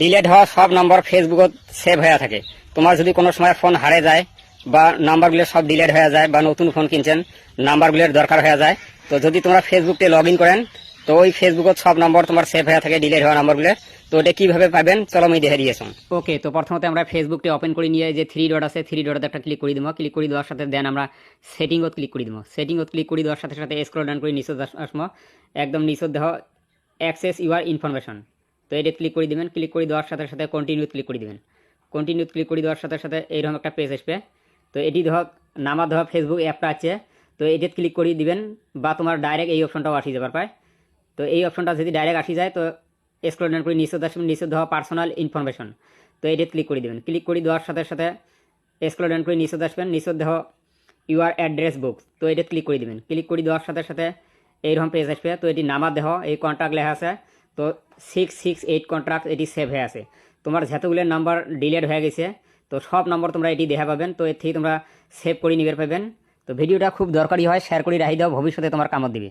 Delete হওয়া সব নম্বর ফেসবুকত save হয়ে থাকে। তোমার যদি কোনো সময় ফোন হারে যায় বা নাম্বারগুলো সব ডিলেট হয়ে যায় বা নতুন ফোন কিনছেন নাম্বারগুলোর দরকার হয়ে যায়, তো যদি তোমরা ফেসবুকে লগ ইন করেন তো ওই ফেসবুকত সব নম্বর তোমার সেভ হয়ে থাকে ডিলেট হওয়া নম্বরগুলো। তো এটা কিভাবে পাবেন চলো আমি দেখে দিয়েছি। ওকে, তো প্রথমত আমরা ফেসবুকটি ওপেন করে নিয়ে যে থ্রি ডট আছে থ্রি ডটে একটা ক্লিক করে দিব। ক্লিক করে দেওয়ার সাথে দেন আমরা সেটিংত ক্লিক করে দিব। সেটিংত ক্লিক করে দেওয়ার সাথে সাথে স্ক্রল ডাউন করে নিচে আসবো, একদম নিচে দেওয়া অ্যাক্সেস ইউর ইনফরমেশন, তো এটা ক্লিক করে দিবেন। ক্লিক করে দেওয়ার সাথে সাথে কন্টিনিউ ক্লিক করে দিবেন। কন্টিনিউ ক্লিক করে দেওয়ার সাথে সাথে এইরকম একটা পেজ আসবে। তো এটি ধর নামা ধর ফেসবুক অ্যাপটা আছে, তো এটি ক্লিক করে দিবেন বা তোমার ডাইরেক্ট এই অপশনটাও আসি যাবার পায়। তো এই অপশনটা যদি ডাইরেক্ট আসি যায় তো স্ক্রল ডাউন করে নিচে আসবেন, নিচে দেওয়া পার্সোনাল ইনফরমেশন, তো এটি ক্লিক করে দিবেন। ক্লিক করে দেওয়ার সাথে সাথে স্ক্রল ডাউন করে নিচে আসবেন, নিচে দেওয়া ইউর অ্যাড্রেস বুক, তো এটা ক্লিক করে দিবেন। ক্লিক করে দেওয়ার সাথে সাথে এইরকম পেজ আসবে। তো এটি নামা দেহ এই কন্ট্রাক্ট লেখা আছে, তো 668 কন্ট্রাক্ট এটি সেভ হয়ে আছে। তোমার যতগুলো নাম্বার ডিলেট হয়ে গেছে তো সব নম্বর তোমরা এটি দেখা পাবেন। তো এর থেকে তোমরা সেভ করে নিবে পাবেন। তো ভিডিওটা খুব দরকারি হয়, শেয়ার করে রাখি দাও, ভবিষ্যতে তোমার কামত দিবে।